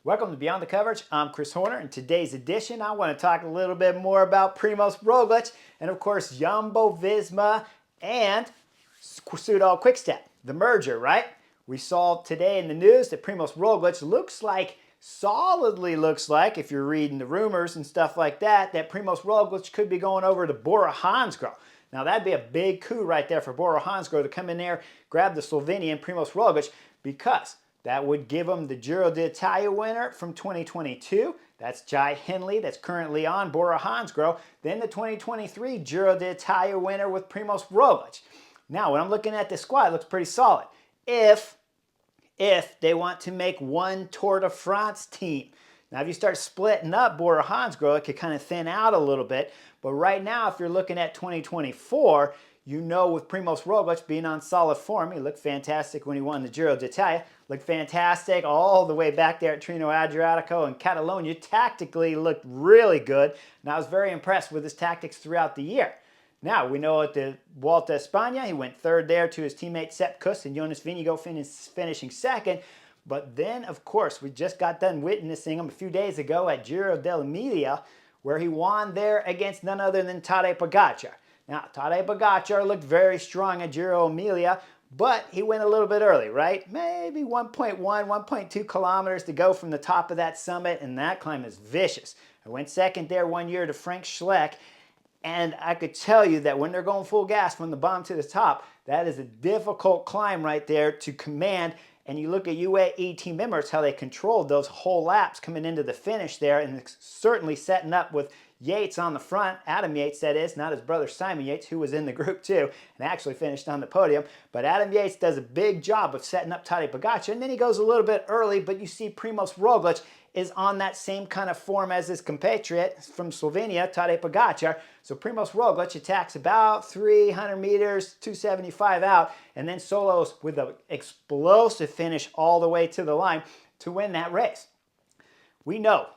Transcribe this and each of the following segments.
Welcome to Beyond the Coverage. I'm Chris Horner. In today's edition, I want to talk a little bit more about Primoz Roglic and, of course, Jumbo-Visma and Soudal Quick-Step, the merger, right? We saw today in the news that Primoz Roglic solidly looks like, if you're reading the rumors and stuff like that, that Primoz Roglic could be going over to Bora. Now, that'd be a big coup right there for Bora to come in there, grab the Slovenian Primoz Roglic, because that would give him the Giro d'Italia winner from 2022. That's Jai Hindley, that's currently on Bora. Then the 2023 Giro d'Italia winner with Primoz Roglic. Now, when I'm looking at this squad, it looks pretty solid. If they want to make one Tour de France team. Now, if you start splitting up Bora, it could kind of thin out a little bit. But right now, if you're looking at 2024, you know with Primoz Roglic being on solid form, he looked fantastic when he won the Giro d'Italia. Looked fantastic all the way back there at Trino Adriatico and Catalonia. Tactically looked really good. And I was very impressed with his tactics throughout the year. Now, we know at the Vuelta a España, he went third there to his teammate Sepp Kuss and Jonas Vingegaard finishing second. But then, of course, we just got done witnessing him a few days ago at Giro dell'Emilia, where he won there against none other than Tadej Pogacar. Now, Tadej Pogacar looked very strong at Giro Emilia, but he went a little bit early, right? Maybe 1.1, 1.2 kilometers to go from the top of that summit, and that climb is vicious. I went second there one year to Frank Schleck, and I could tell you that when they're going full gas from the bottom to the top, that is a difficult climb right there to command. And you look at UAE team members, how they controlled those whole laps coming into the finish there, and certainly setting up with Yates on the front, Adam Yates that is, not his brother Simon Yates, who was in the group too, and actually finished on the podium. But Adam Yates does a big job of setting up Tadej Pogacar, and then he goes a little bit early, but you see Primoz Roglic is on that same kind of form as his compatriot from Slovenia, Tadej Pogacar. So Primoz Roglic attacks about 300 meters, 275 out, and then solos with an explosive finish all the way to the line to win that race. We know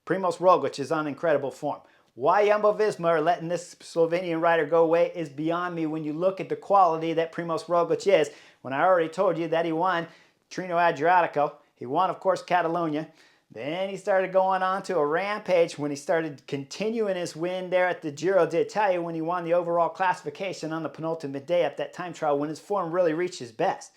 Primoz Roglic is on incredible form. Why Jumbo-Visma are letting this Slovenian rider go away is beyond me when you look at the quality that Primoz Roglic is. When I already told you that he won Trino Adriatico, he won, of course, Catalonia. Then he started going on to a rampage when he started continuing his win there at the Giro d'Italia when he won the overall classification on the penultimate day at that time trial when his form really reached his best.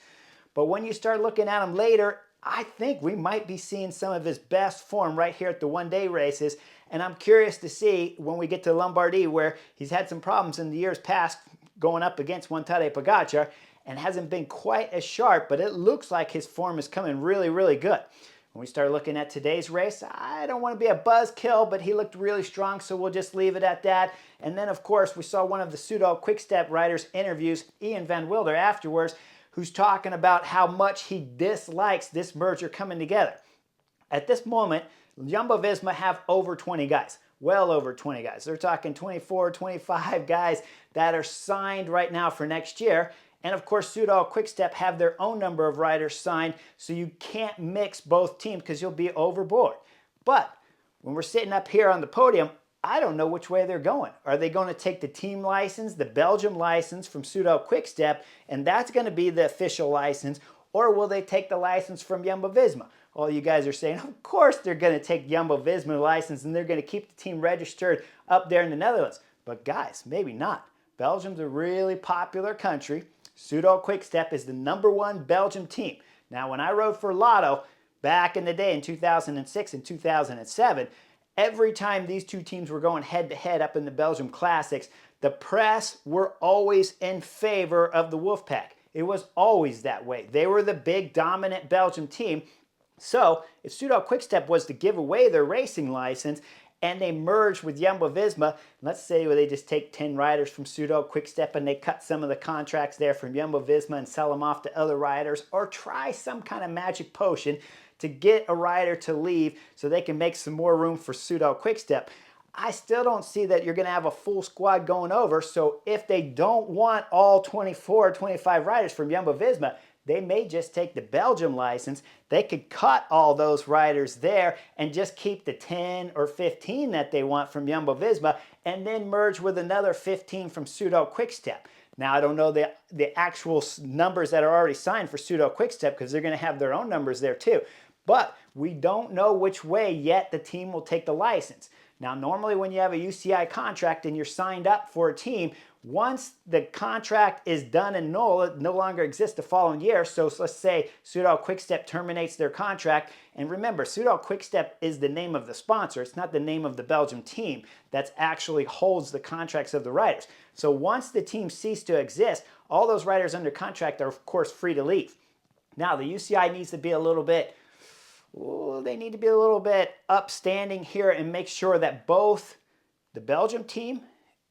But when you start looking at him later, I think we might be seeing some of his best form right here at the one-day races. And I'm curious to see when we get to Lombardy, where he's had some problems in the years past going up against one Tadej Pogacar and hasn't been quite as sharp, but it looks like his form is coming really, really good. When we start looking at today's race, I don't want to be a buzzkill, but he looked really strong, so we'll just leave it at that. And then, of course, we saw one of the Soudal Quick-Step riders' interviews, Ian Van Wilder, afterwards, who's talking about how much he dislikes this merger coming together. At this moment, Jumbo-Visma have over 20 guys, well over 20 guys. They're talking 24, 25 guys that are signed right now for next year. And of course, Soudal Quick-Step have their own number of riders signed, so you can't mix both teams because you'll be overboard. But when we're sitting up here on the podium, I don't know which way they're going. Are they going to take the team license, the Belgium license from Soudal Quick-Step, and that's going to be the official license, or will they take the license from Jumbo-Visma? All you guys are saying, of course they're going to take Jumbo-Visma license and they're going to keep the team registered up there in the Netherlands. But guys, maybe not. Belgium's a really popular country. Soudal Quick-Step is the #1 Belgium team. Now, when I rode for Lotto back in the day in 2006 and 2007, every time these two teams were going head-to-head up in the Belgium Classics, the press were always in favor of the Wolfpack. It was always that way. They were the big, dominant Belgium team. So, if Soudal Quick-Step was to give away their racing license and they merge with Jumbo-Visma, let's say they just take 10 riders from Soudal Quick-Step and they cut some of the contracts there from Jumbo-Visma and sell them off to other riders, or try some kind of magic potion to get a rider to leave so they can make some more room for Soudal Quick-Step. I still don't see that you're going to have a full squad going over, so if they don't want all 24, 25 riders from Jumbo-Visma, they may just take the Belgium license. They could cut all those riders there and just keep the 10 or 15 that they want from Jumbo-Visma and then merge with another 15 from Soudal Quick-Step. Now, I don't know the actual numbers that are already signed for Soudal Quick-Step because they're going to have their own numbers there too. but we don't know which way yet the team will take the license. Now, normally when you have a UCI contract and you're signed up for a team, once the contract is done and null, it no longer exists the following year. So let's say Soudal Quickstep terminates their contract. And remember, Soudal Quickstep is the name of the sponsor. It's not the name of the Belgium team that actually holds the contracts of the riders. So once the team ceases to exist, all those riders under contract are, of course, free to leave. Now, the UCI needs to be a little bit upstanding here and make sure that both the Belgium team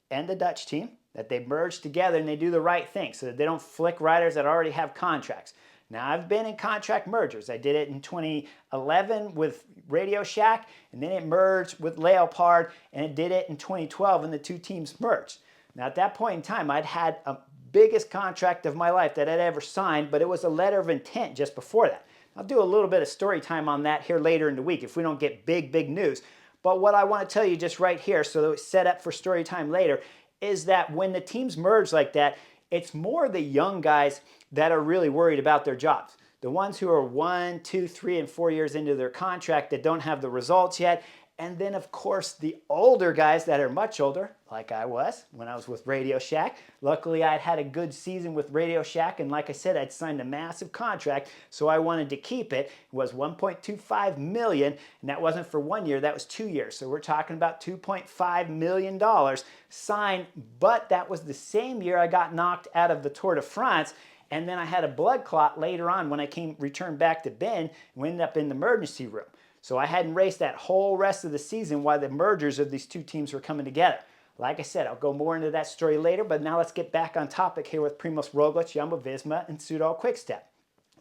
and the Dutch team, that they merge together and they do the right thing so that they don't flick riders that already have contracts. Now, I've been in contract mergers. I did it in 2011 with Radio Shack, and then it merged with Leopard, and it did it in 2012, and the two teams merged. Now, at that point in time, I'd had a biggest contract of my life that I'd ever signed, but it was a letter of intent just before that. I'll do a little bit of story time on that here later in the week if we don't get big news. But what I want to tell you just right here, so that it's set up for story time later, is that when the teams merge like that, it's more the young guys that are really worried about their jobs. The ones who are 1, 2, 3, and 4 years into their contract that don't have the results yet. And then, of course, the older guys that are much older, like I was when I was with Radio Shack. Luckily, I'd had a good season with Radio Shack, and like I said, I'd signed a massive contract, so I wanted to keep it. It was $1.25 million, and that wasn't for 1 year, that was 2 years. So we're talking about $2.5 million signed, but that was the same year I got knocked out of the Tour de France. And then I had a blood clot later on when I returned back to Bend and ended up in the emergency room. So I hadn't raced that whole rest of the season while the mergers of these two teams were coming together. Like I said, I'll go more into that story later, but now let's get back on topic here with Primoz Roglic, Jumbo-Visma, and Soudal Quickstep.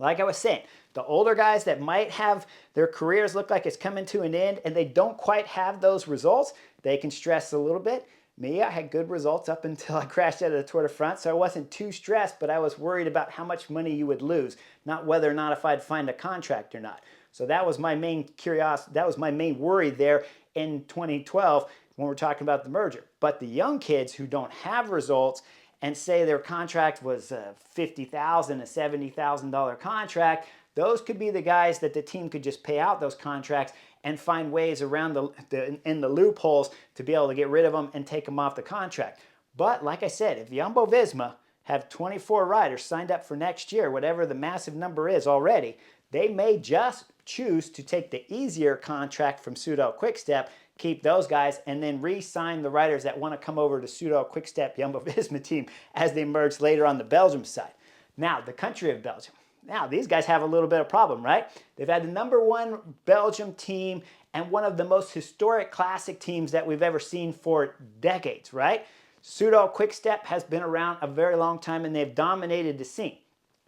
Like I was saying, the older guys that might have their careers look like it's coming to an end and they don't quite have those results, they can stress a little bit. Me, I had good results up until I crashed out of the Tour de France, so I wasn't too stressed, but I was worried about how much money you would lose, not whether or not if I'd find a contract or not. So that was my main curiosity, that was my main worry there in 2012 when we're talking about the merger. But the young kids who don't have results and say their contract was a $50,000, a $70,000 contract, those could be the guys that the team could just pay out those contracts and find ways around in the loopholes to be able to get rid of them and take them off the contract. But like I said, if Jumbo-Visma have 24 riders signed up for next year, whatever the massive number is already, they may just choose to take the easier contract from Soudal Quickstep, keep those guys, and then re-sign the riders that want to come over to Soudal Quickstep Jumbo-Visma team as they merge later on the Belgium side. Now, the country of Belgium. Now, these guys have a little bit of problem, right? They've had the #1 Belgium team and one of the most historic classic teams that we've ever seen for decades, right? Soudal Quickstep has been around a very long time and they've dominated the scene.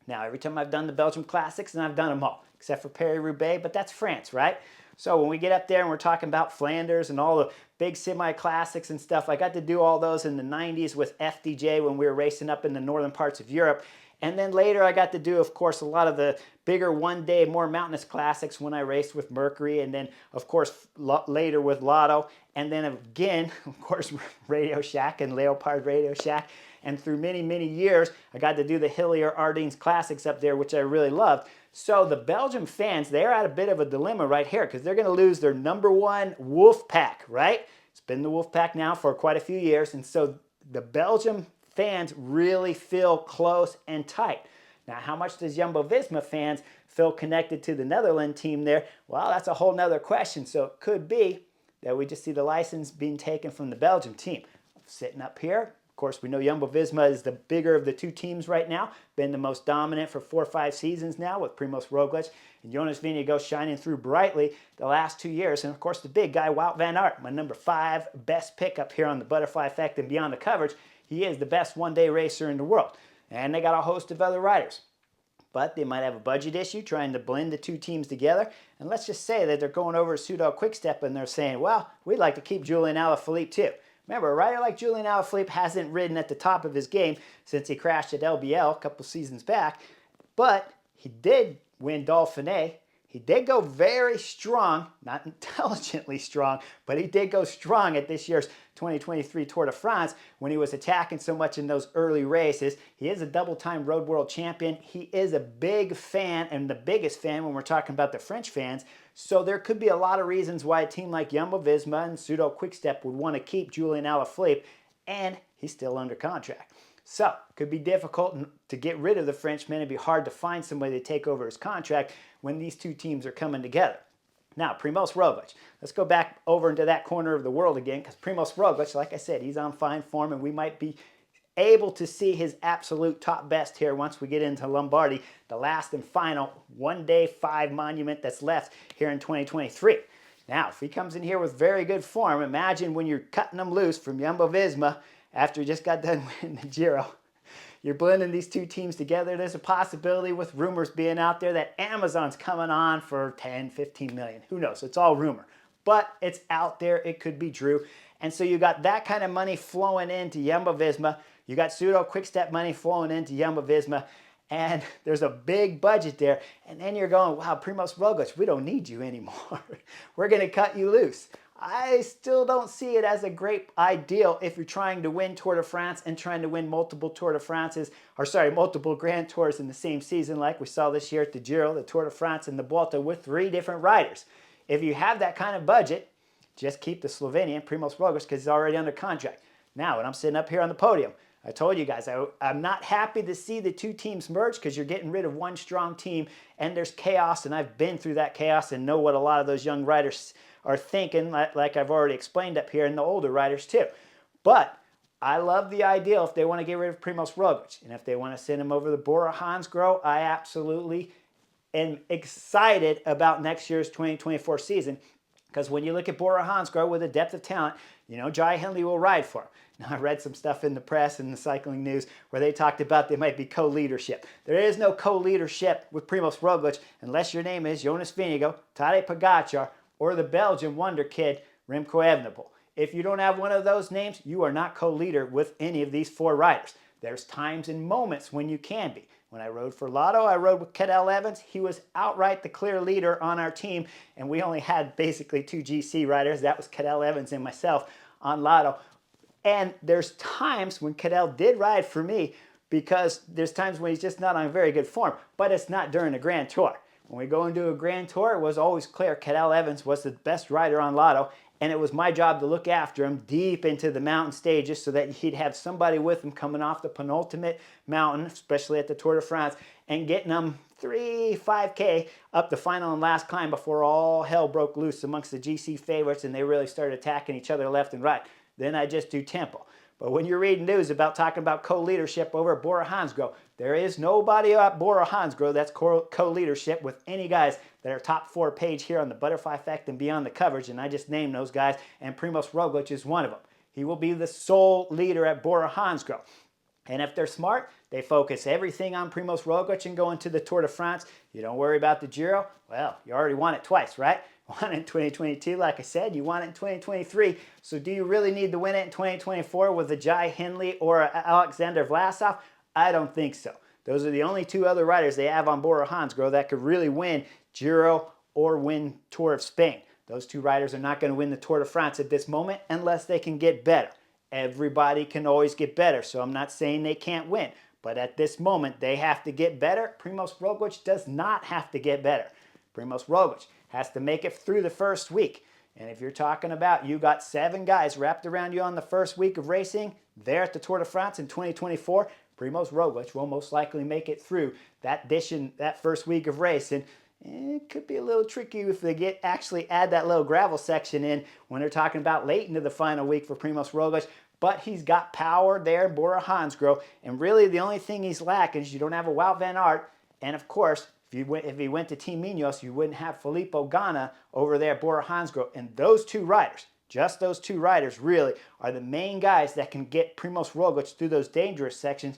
Now, every time I've done the Belgium Classics, and I've done them all, except for Paris-Roubaix, but that's France, right? So when we get up there and we're talking about Flanders and all the big semi-classics and stuff, I got to do all those in the 90s with FDJ when we were racing up in the northern parts of Europe. And then later I got to do, of course, a lot of the bigger one-day, more mountainous classics when I raced with Mercury, and then, of course, later with Lotto, and then again, of course, Radio Shack and Leopard Radio Shack. And through many years, I got to do the Hillier Ardennes Classics up there, which I really loved. So the Belgium fans, they're at a bit of a dilemma right here because they're going to lose their #1 wolf pack, right? It's been the wolf pack now for quite a few years, and so the Belgium fans really feel close and tight. Now, how much does Jumbo-Visma fans feel connected to the Netherlands team there? Well, that's a whole nother question. So it could be that we just see the license being taken from the Belgium team. Sitting up here, of course, we know Jumbo-Visma is the bigger of the two teams right now, been the most dominant for 4 or 5 seasons now with Primoz Roglic and Jonas Vingegaard shining through brightly the last 2 years. And of course, the big guy, Wout van Aert, my #5 best pick up here on the Butterfly Effect and Beyond the Coverage. He is the best one-day racer in the world. And they got a host of other riders. But they might have a budget issue trying to blend the two teams together. And let's just say that they're going over to Soudal Quickstep and they're saying, well, we'd like to keep Julian Alaphilippe too. Remember, a rider like Julian Alaphilippe hasn't ridden at the top of his game since he crashed at LBL a couple seasons back. But he did win Dauphiné. He did go very strong, not intelligently strong, but he did go strong at this year's 2023 Tour de France when he was attacking so much in those early races. He is a double-time Road World Champion. He is a big fan, and the biggest fan when we're talking about the French fans. So there could be a lot of reasons why a team like Jumbo-Visma and Pseudo Quick-Step would want to keep Julian Alaphilippe, and he's still under contract. So it could be difficult to get rid of the Frenchman. It'd be hard to find somebody to take over his contract when these two teams are coming together. Now, Primoz Roglic. Let's go back over into that corner of the world again, because Primoz Roglic, like I said, he's on fine form, and we might be able to see his absolute top best here once we get into Lombardy, the last and final one-day 5 monument that's left here in 2023. Now, if he comes in here with very good form, imagine when you're cutting him loose from Jumbo-Visma after you just got done winning the Giro. You're blending these two teams together. There's a possibility, with rumors being out there, that Amazon's coming on for 10, 15 million. Who knows? It's all rumor. But it's out there. It could be true. And so you got that kind of money flowing into Jumbo-Visma. You got Pseudo Quick-Step money flowing into Jumbo-Visma. And there's a big budget there. And then you're going, wow, Primoz Roglic, we don't need you anymore. We're going to cut you loose. I still don't see it as a great ideal if you're trying to win Tour de France and trying to win multiple Tour de France's, multiple Grand Tours in the same season, like we saw this year at the Giro, the Tour de France, and the Vuelta with 3 different riders. If you have that kind of budget, just keep the Slovenian Primoz Roglic, because he's already under contract. Now, when I'm sitting up here on the podium, I told you guys I'm not happy to see the two teams merge, because you're getting rid of one strong team and there's chaos, and I've been through that chaos and know what a lot of those young riders are thinking, like I've already explained up here, and the older riders too. But I love the idea if they want to get rid of Primoz Roglic, and if they want to send him over the Bora Hansgrohe, I absolutely am excited about next year's 2024 season, because when you look at Bora Hansgrohe with a depth of talent, you know Jai Hindley will ride for him. Now, I read some stuff in the press and the cycling news where they talked about there might be co-leadership. There is no co-leadership with Primoz Roglic unless your name is Jonas Vingegaard, Tadej Pogacar, or the Belgian wonder kid, Remco Evenepoel. If you don't have one of those names, you are not co-leader with any of these 4 riders. There's times and moments when you can be. When I rode for Lotto, I rode with Cadel Evans. He was outright the clear leader on our team, and we only had basically 2 GC riders. That was Cadel Evans and myself on Lotto. And there's times when Cadel did ride for me, because there's times when he's just not on very good form, but it's not during a Grand Tour. When we go into a Grand Tour, it was always clear Cadel Evans was the best rider on Lotto, and it was my job to look after him deep into the mountain stages so that he'd have somebody with him coming off the penultimate mountain, especially at the Tour de France, and getting them 5K up the final and last climb before all hell broke loose amongst the GC favorites and they really started attacking each other left and right. Then I just do tempo. But when you're reading news about talking about co-leadership over at Bora Hansgrohe, there is nobody at Bora Hansgrohe that's co-leadership with any guys that are top 4 page here on the Butterfly Effect and Beyond the Coverage, and I just named those guys, and Primoz Roglic is one of them. He will be the sole leader at Bora Hansgrohe. And if they're smart, they focus everything on Primoz Roglic and go into the Tour de France. You don't worry about the Giro. Well, you already won it twice, right? Won it in 2022, like I said. You won it in 2023. So do you really need to win it in 2024 with a Jai Hindley or a Alexander Vlasov? I don't think so. Those are the only 2 other riders they have on Bora Hansgrohe that could really win Giro or win Tour of Spain. Those 2 riders are not going to win the Tour de France at this moment unless they can get better. Everybody can always get better, so I'm not saying they can't win. But at this moment, they have to get better. Primoz Roglic does not have to get better. Primoz Roglic has to make it through the first week. And if you're talking about you got 7 guys wrapped around you on the first week of racing there at the Tour de France in 2024, Primoz Roglic will most likely make it through that first week of racing. It could be a little tricky if they actually add that little gravel section in when they're talking about late into the final week for Primoz Roglic. But he's got power there in Bora Hansgrohe. And really the only thing he's lacking is you don't have a Wout van Aert. And of course, if he went to Team Ineos, you wouldn't have Filippo Ganna over there at Bora Hansgrohe. And those 2 riders, just those 2 riders really, are the main guys that can get Primoz Roglic through those dangerous sections.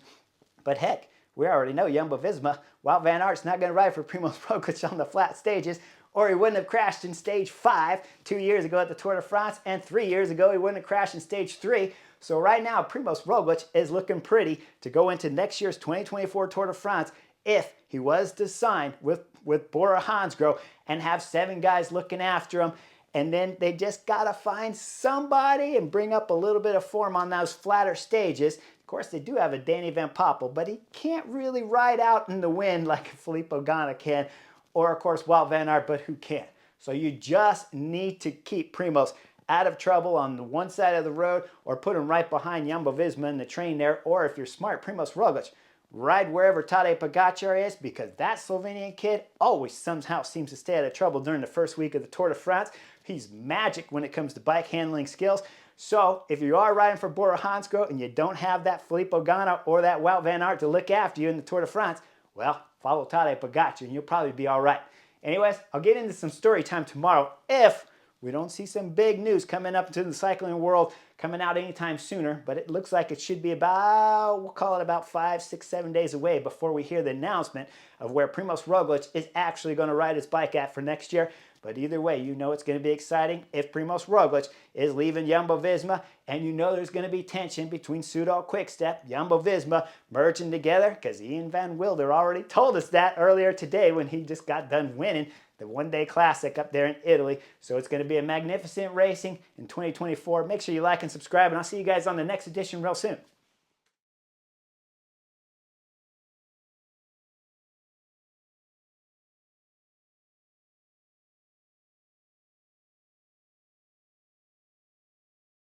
But heck, we already know Jumbo-Visma, Wout van Aert's not going to ride for Primoz Roglic on the flat stages, or he wouldn't have crashed in stage 5 2 years ago at the Tour de France, and 3 years ago he wouldn't have crashed in stage 3. So right now, Primoz Roglic is looking pretty to go into next year's 2024 Tour de France if he was to sign with Bora Hansgrohe and have 7 guys looking after him, and then they just got to find somebody and bring up a little bit of form on those flatter stages. Of course, they do have a Danny Van Poppel, but he can't really ride out in the wind like Filippo Ganna can, or of course Wout van Aert, but who can? So you just need to keep Primoz out of trouble on the one side of the road, or put him right behind Jumbo-Visma in the train there, or if you're smart, Primoz Roglic, ride wherever Tadej Pogacar is, because that Slovenian kid always somehow seems to stay out of trouble during the first week of the Tour de France. He's magic when it comes to bike handling skills. So if you are riding for Bora Hansgrohe and you don't have that Filippo Ganna or that Wout van Aert to look after you in the Tour de France, well, follow Tadej Pogacar and you'll probably be all right. Anyways, I'll get into some story time tomorrow if we don't see some big news coming up into the cycling world coming out anytime sooner, but it looks like it should be about, we'll call it about 5, 6, 7 days away before we hear the announcement of where Primoz Roglic is actually going to ride his bike at for next year. But either way, you know it's going to be exciting if Primoz Roglic is leaving Jumbo-Visma, and you know there's going to be tension between Soudal Quick-Step, Jumbo-Visma merging together, because Ian Van Wilder already told us that earlier today when he just got done winning the one-day classic up there in Italy. So it's going to be a magnificent racing in 2024. Make sure you like and subscribe, and I'll see you guys on the next edition real soon.